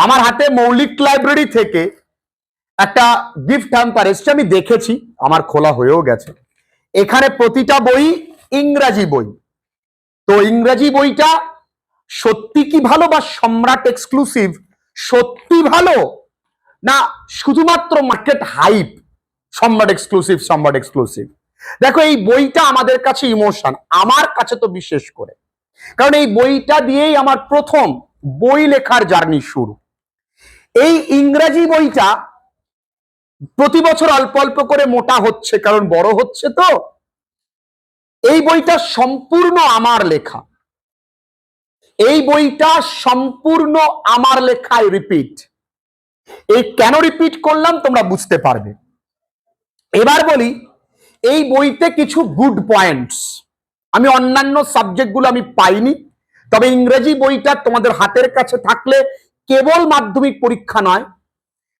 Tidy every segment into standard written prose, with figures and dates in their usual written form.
আমার হাতে মৌলিক লাইব্রেরি থেকে একটা গিফট হ্যাম্পার এসছে, আমি দেখেছি, আমার খোলা হয়েও গেছে। এখানে প্রতিটা বই ইংরাজি বই। তো ইংরাজি বইটা সত্যি কি ভালো, বা সম্রাট এক্সক্লুসিভ সত্যি ভালো, না শুধুমাত্র মার্কেট হাইপ সম্রাট এক্সক্লুসিভ সম্রাট এক্সক্লুসিভ? দেখো, এই বইটা আমাদের কাছে ইমোশন, আমার কাছে তো বিশেষ করে, কারণ এই বইটা দিয়েই আমার প্রথম বই লেখার জার্নি শুরু। এই ইংরাজি বইটা প্রতি বছর অল্প অল্প করে মোটা হচ্ছে, কারণ বড় হচ্ছে। তো এই বইটা সম্পূর্ণ আমার লেখা, এই বইটা সম্পূর্ণ আমার লেখায় রিপিট। এই কেন রিপিট করলাম তোমরা বুঝতে পারবে। এবার বলি, এই বইতে কিছু গুড পয়েন্টস আমি অন্যান্য সাবজেক্টগুলো আমি পাইনি, তবে ইংরেজি বইটা তোমাদের হাতের কাছে থাকলে কেবল মাধ্যমিক পরীক্ষা নয়,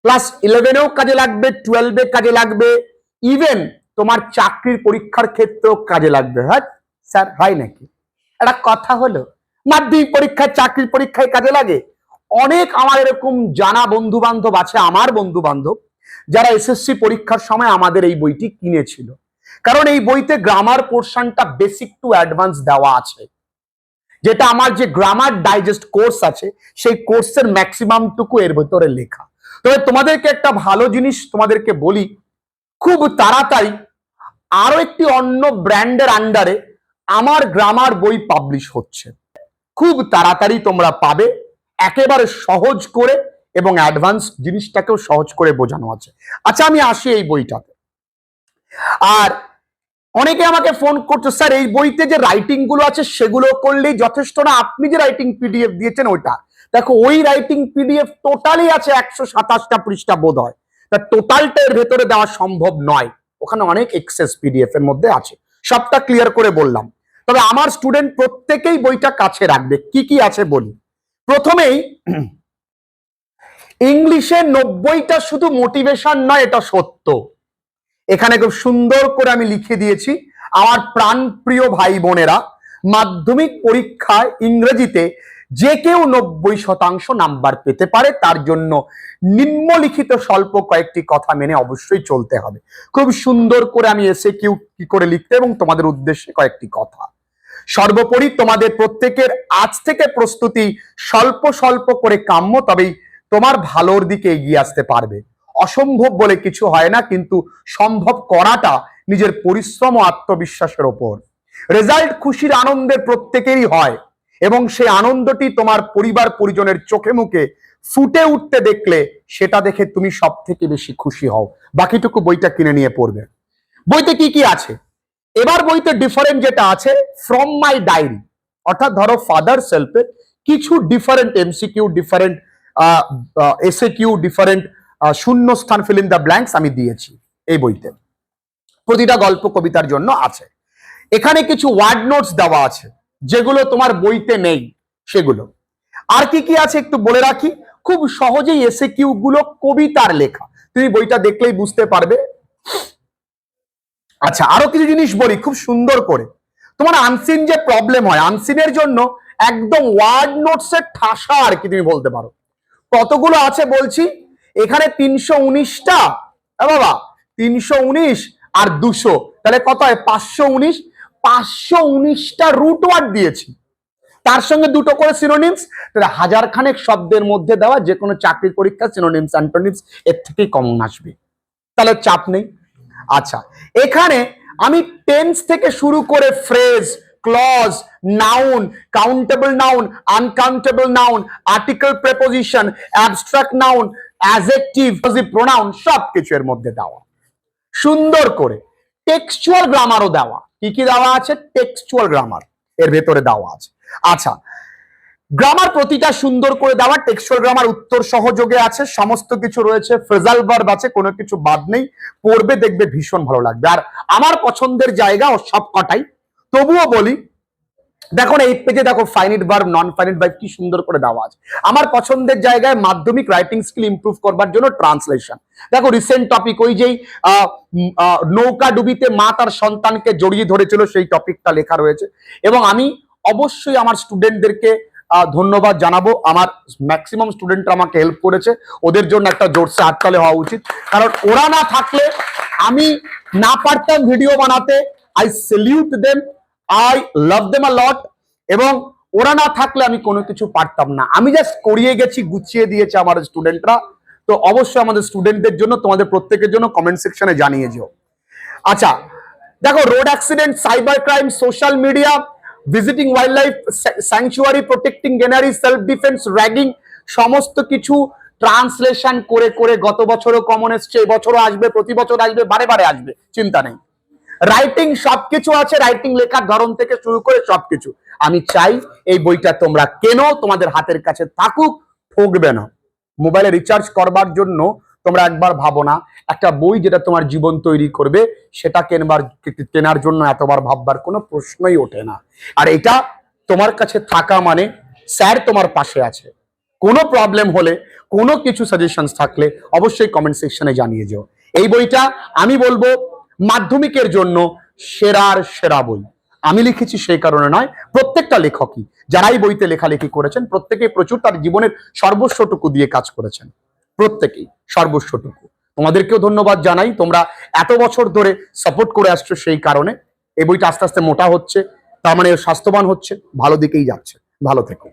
ক্লাস 11-এও কাজে লাগবে, 12-এ কাজে লাগবে, ইভেন তোমার চাকরির পরীক্ষার ক্ষেত্রেও কাজে লাগবে। হ্যাঁ স্যার, হয় নাকি? একটা কথা হলো, মাধ্যমিক পরীক্ষায় চাকরির পরীক্ষায় কাজে লাগে। অনেক আমার এরকম জানা বন্ধু বান্ধব আছে, আমার বন্ধু বান্ধব যারা এসএসসি পরীক্ষার সময় আমাদের এই বইটি কিনেছিল, কারণ এই বইতে গ্রামার পোর্শনটা বেসিক টু অ্যাডভান্স দেওয়া আছে, যেটা আমার যে গ্রামার ডাইজেস্ট কোর্স আছে সেই কোর্সের ম্যাক্সিমাম টুকু এর ভিতরে লেখা। তবে তোমাদেরকে একটা ভালো জিনিস তোমাদেরকে বলি, খুব তাড়াতাড়ি আরো একটি অন্য ব্র্যান্ডের আন্ডারে আমার গ্রামার বই পাবলিশ হচ্ছে, খুব তাড়াতাড়ি তোমরা পাবে, একেবারে সহজ করে, এবং অ্যাডভান্স জিনিসটাকেও সহজ করে বোঝানো আছে। আচ্ছা, আমি আসি এই বইটাতে। আর অনেকে আমাকে ফোন করছে, স্যার এই বইতে যে রাইটিং গুলো আছে সেগুলো করলেই যথেষ্ট না, আপনি যে রাইটিং পিডিএফ দিয়েছেন ওইটা। দেখো, ওই রাইটিং পিডিএফ টোটালি আছে 127টা পৃষ্ঠা বোধ হয়, তা টোটালটা এর ভেতরে দেওয়া সম্ভব নয়, ওখানে অনেক এক্সেস পিডিএফ এর মধ্যে আছে, সবটা ক্লিয়ার করে বললাম। তবে আমার স্টুডেন্ট প্রত্যেকেই বইটা কাছে রাখবে। কি কি আছে বলি। প্রথমেই ইংলিশে 90টা শুধু মোটিভেশন নয়, এটা সত্য। এখানে খুব সুন্দর করে আমি লিখে দিয়েছি, আমার প্রাণপ্রিয় ভাই বোনেরা, মাধ্যমিক পরীক্ষায় ইংরেজিতে যে কেউ 90% নাম্বার পেতে পারে, তার জন্য নিম্নলিখিত স্বল্প কয়েকটি কথা মেনে অবশ্যই চলতে হবে। খুব সুন্দর করে আমি এসে কিউ কি করে লিখতে, এবং তোমাদের উদ্দেশ্যে কয়েকটি কথা। সর্বোপরি তোমাদের প্রত্যেকের আজ থেকে প্রস্তুতি স্বল্প স্বল্প করে কাম্য, তবেই তোমার ভালোর দিকে এগিয়ে আসতে পারবে। অসম্ভব বলে কিছু হয় না, কিন্তু সম্ভব করাটা নিজের পরিশ্রম ও আত্মবিশ্বাসের ওপর। রেজাল্ট খুশির আনন্দের প্রত্যেকেরই হয়, এবং সেই আনন্দটি তোমার পরিবার পরিজনের চোখে মুখে ফুটে উঠতে দেখলে সেটা দেখে তুমি সব থেকে বেশি খুশি হও। বাকিটুকু বইটা কিনে নিয়ে পড়বে। বইতে কি কি আছে? এবার বইতে ডিফারেন্ট যেটা আছে, ফ্রম মাই ডায়েরি, অর্থাৎ ধরো ফাদার সেলফের কিছু different MCQ, different SAQ, different শূন্যস্থান, ফিল ইন দ্য ব্ল্যাঙ্কস আমি দিয়েছি এই বইতে। প্রতিটা গল্প কবিতার জন্য আছে। এখানে কিছু ওয়ার্ড নোটস দেওয়া আছে যেগুলো তোমার বইতে নেই, সেগুলো। আর কি কি আছে একটু বলে রাখি, খুব সহজেই এসএকিউ গুলো কবিতার লেখা, তুমি বইটা দেখলেই বুঝতে পারবে। আচ্ছা, আরো কিছু জিনিস বলি খুব সুন্দর করে। তোমার আনসিন যে প্রবলেম হয়, আনসিনের জন্য একদম ওয়ার্ড নোটস এর ঠাসা আর কি তুমি বলতে পারো। কতগুলো আছে বলছি, এখানে 319টা, বাবা 319 আর 200, তাহলে কত হয়? 519। 519টা রুট ওয়ার্ড দিয়েছি, তার সঙ্গে দুটো করে সিনোনিমস, তাহলে 1000 খানেক শব্দের মধ্যে দেওয়া যে কোনো চাকরির পরীক্ষা সিনোনিমস অ্যান্টোনিমস এর থেকেই কমন আসবে, তাহলে চাপ নেই। আচ্ছা, এখানে আমি টেন্স থেকে শুরু করে phrase, clause, noun, countable noun, uncountable noun, article preposition, abstract noun, adjective, pronoun সবকিছু এর মধ্যে দেওয়া সুন্দর করে। টেক্সচুয়াল গ্রামারও দেওয়া। কি কি দেওয়া আছে? টেক্সচুয়াল গ্রামার এর ভেতরে দেওয়া আছে। আচ্ছা, গ্রামার প্রতিটা সুন্দর করে দেওয়া। টেক্সচুয়াল গ্রামার উত্তর সহযোগে আছে, সমস্ত কিছু রয়েছে, ফ্রেজাল ভার্ব আছে, কোনো কিছু বাদ নেই। পড়বে দেখবে ভীষণ ভালো লাগবে। আর আমার পছন্দের জায়গা ও সব কটাই, তবুও বলি, দেখো এই পেজে দেখো finite verb, non finite verb কি সুন্দর করে দেওয়া আছে। আমার পছন্দের জায়গায় মাধ্যমিক রাইটিং স্কিল ইমপ্রুভ করবার জন্য ট্রান্সলেশন। দেখো রিসেন্ট টপিক, ওই যেই নৌকা ডুবিতে মা তার সন্তানকে জড়িয়ে ধরেছিল, সেই টপিকটা লেখা রয়েছে। এবং আমি অবশ্যই আমার স্টুডেন্টদেরকে ধন্যবাদ জানাবো। আমার ম্যাক্সিমাম স্টুডেন্টরা আমাকে হেল্প করেছে, ওদের জন্য একটা জোরসে হাততালি হওয়া উচিত, কারণ ওরা না থাকলে আমি না পারতাম ভিডিও বানাতে। I salute them, I love them a lot. এবং ওরা না থাকলে আমি কোনো কিছু পারতাম না, আমি জাস্ট করিয়ে গেছি, গুছিয়ে দিয়েছে আমার স্টুডেন্টরা। তো অবশ্যই আমাদের স্টুডেন্টদের জন্য, তোমাদের প্রত্যেকের জন্য কমেন্ট সেকশনে জানিয়ে যেও। আচ্ছা দেখো, road accident, cyber crime, social media, visiting wildlife sanctuary, protecting greenery, self defence, ragging, সমস্ত কিছু ট্রান্সলেশন করে করে গত বছরও কমন এসছে, এবছরও আসবে, প্রতি বছর আসবে, বারে বারে আসবে, চিন্তা নেই। রাইটিং সবকিছু আছে, রাইটিং লেখার ধরন থেকে শুরু করে সবকিছু। আমি চাই এই বইটা তোমরা কেনো, তোমাদের হাতের কাছে থাকুক, ঠকবে না। মোবাইলে রিচার্জ করবার জন্য তোমরা একবার ভাবো না, একটা বই যেটা তোমার জীবন তৈরি করবে সেটা কেনার জন্য এতবার ভাববার কোনো প্রশ্নই ওঠে না। আর এটা তোমার কাছে থাকা মানে স্যার তোমার পাশে আছে। কোনো প্রবলেম হলে, কোনো কিছু সাজেশনস থাকলে অবশ্যই কমেন্ট সেকশনে জানিয়ে যেও। এই বইটা আমি বলবো মাধ্যমিকের জন্য সেরার সেরা বই। আমি লিখেছি সেই কারণে নয়, প্রত্যেকটা লেখকই যারাই বইতে লেখালেখি করেছেন প্রত্যেকেই প্রচুর তার জীবনের সর্বস্বটুকু দিয়ে কাজ করেছেন, প্রত্যেকেই সর্বস্বটুকু। তোমাদেরকেও ধন্যবাদ জানাই, তোমরা এত বছর ধরে সাপোর্ট করে আসছো, সেই কারণে এই বইটা আস্তে আস্তে মোটা হচ্ছে, তার মানে স্বাস্থ্যবান হচ্ছে, ভালো দিকেই যাচ্ছে। ভালো থেকো।